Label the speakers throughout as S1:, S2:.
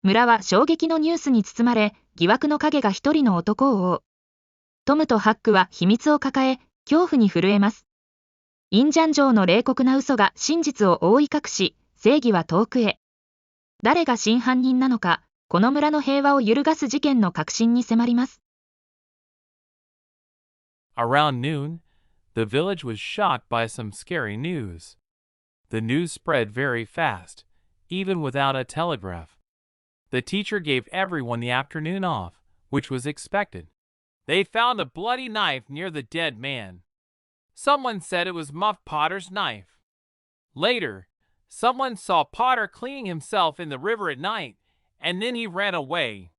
S1: 村は衝撃のニュースに包まれ、疑惑の影が一人の男を追う。トムとハックは秘密を抱え、恐怖に震えます。インジャン城の冷酷な嘘が真実を覆い隠し、正義は遠くへ。誰が真犯人なのか、この村の平和を揺るがす事件の核心に迫ります。
S2: Around noon, the village was shocked by some scary news. The news spread very fast, even without a telegraph. The teacher gave everyone the afternoon off, which was expected. They found a bloody knife near the dead man. Someone said it was Muff Potter's knife. Later, someone saw Potter cleaning himself in the river at night, and then he ran away.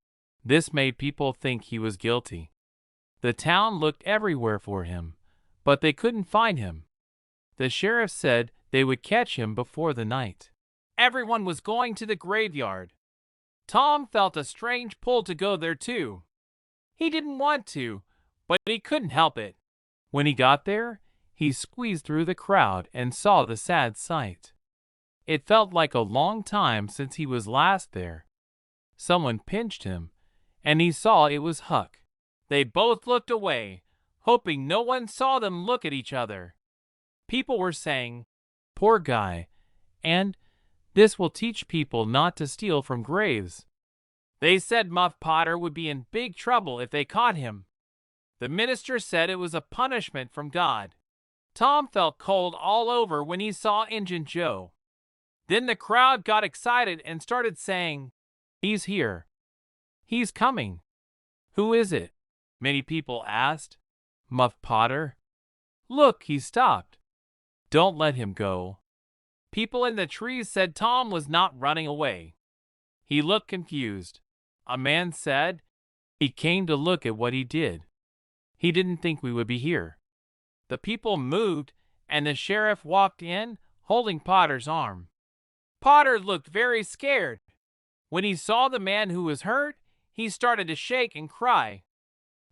S2: This made people think he was guilty. The town looked everywhere for him, but they couldn't find him. The sheriff said they would catch him before the night. Everyone was going to the graveyard. Tom felt a strange pull to go there too. He didn't want to, but he couldn't help it. When he got there, he squeezed through the crowd and saw the sad sight. It felt like a long time since he was last there. Someone pinched him, and he saw it was Huck. They both looked away, hoping no one saw them look at each other. People were saying, "Poor guy," and "This will teach people not to steal from graves." They said Muff Potter would be in big trouble if they caught him. The minister said it was a punishment from God. Tom felt cold all over when he saw Injun Joe. Then the crowd got excited and started saying, "He's here. He's coming." "Who is it?" many people asked. "Muff Potter." "Look, he stopped." "Don't let him go." People in the trees said Tom was not running away. He looked confused. A man said, "He came to look at what he did. He didn't think we would be here." The people moved, and the sheriff walked in, holding Potter's arm. Potter looked very scared. When he saw the man who was hurt, he started to shake and cry.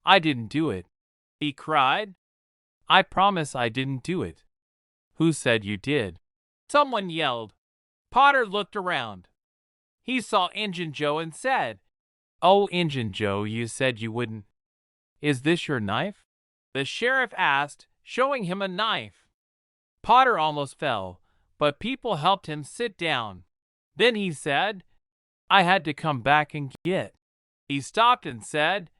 S2: "I didn't do it," he cried. "I promise I didn't do it." "Who said you did?" someone yelled. Potter looked around. He saw Injun Joe and said, "Oh, Injun Joe, you said you wouldn't. Is this your knife?" the sheriff asked, showing him a knife. Potter almost fell, but people helped him sit down. Then he said, "I had to come back and get." He stopped and said,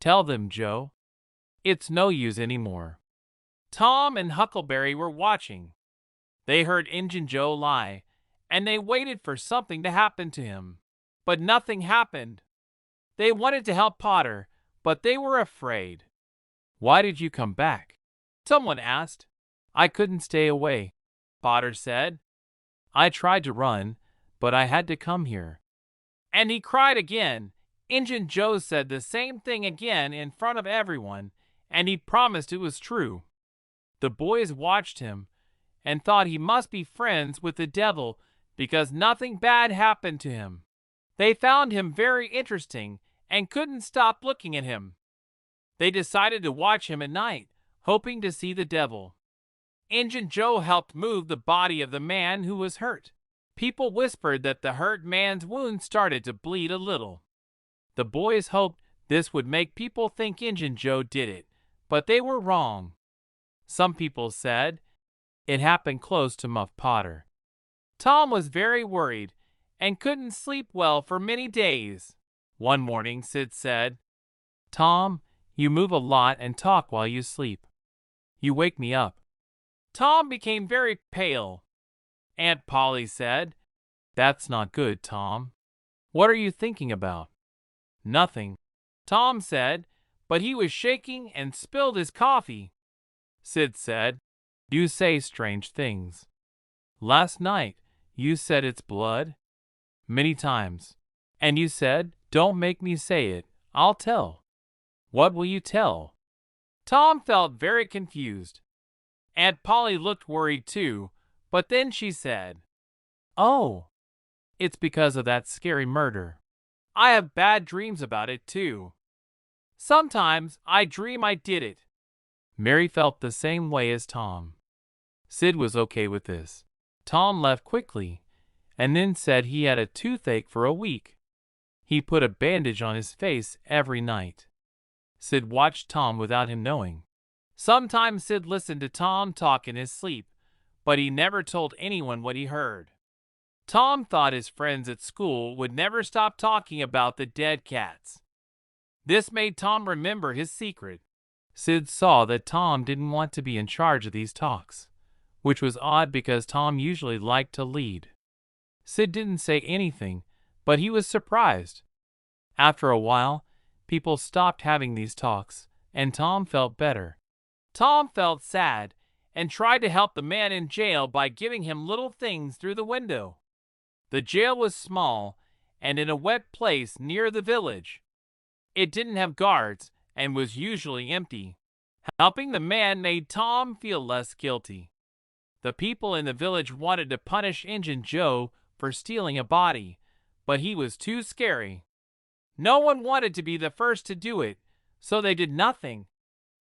S2: "Tell them, Joe. It's no use anymore." Tom and Huckleberry were watching. They heard Injun Joe lie, and they waited for something to happen to him. But nothing happened. They wanted to help Potter, but they were afraid. "Why did you come back?" someone asked. "I couldn't stay away," Potter said. "I tried to run, but I had to come here." And he cried again. Injun Joe said the same thing again in front of everyone, and he promised it was true. The boys watched him and thought he must be friends with the devil because nothing bad happened to him. They found him very interesting and couldn't stop looking at him. They decided to watch him at night, hoping to see the devil. Injun Joe helped move the body of the man who was hurt. People whispered that the hurt man's wound started to bleed a little. The boys hoped this would make people think Injun Joe did it, but they were wrong. Some people said it happened close to Muff Potter. Tom was very worried and couldn't sleep well for many days. One morning, Sid said, "Tom, you move a lot and talk while you sleep. You wake me up." Tom became very pale. Aunt Polly said, "That's not good, Tom. What are you thinking about?" "Nothing," Tom said, but he was shaking and spilled his coffee. Sid said, "You say strange things. Last night, you said it's blood many times, and you said, 'Don't make me say it, I'll tell.' What will you tell?" Tom felt very confused. Aunt Polly looked worried too, but then she said, "Oh, it's because of that scary murder. I have bad dreams about it too. Sometimes I dream I did it." Mary felt the same way as Tom. Sid was okay with this. Tom left quickly, and then said he had a toothache for a week. He put a bandage on his face every night. Sid watched Tom without him knowing. Sometimes Sid listened to Tom talk in his sleep, but he never told anyone what he heard. Tom thought his friends at school would never stop talking about the dead cats. This made Tom remember his secret. Sid saw that Tom didn't want to be in charge of these talks, which was odd because Tom usually liked to lead. Sid didn't say anything, but he was surprised. After a while, people stopped having these talks, and Tom felt better. Tom felt sad and tried to help the man in jail by giving him little things through the window. The jail was small and in a wet place near the village. It didn't have guards and was usually empty. Helping the man made Tom feel less guilty. The people in the village wanted to punish Injun Joe for stealing a body, but he was too scary. No one wanted to be the first to do it, so they did nothing.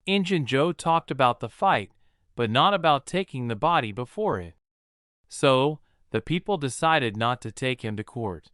S2: Injun Joe talked about the fight, but not about taking the body before it. So, the people decided not to take him to court.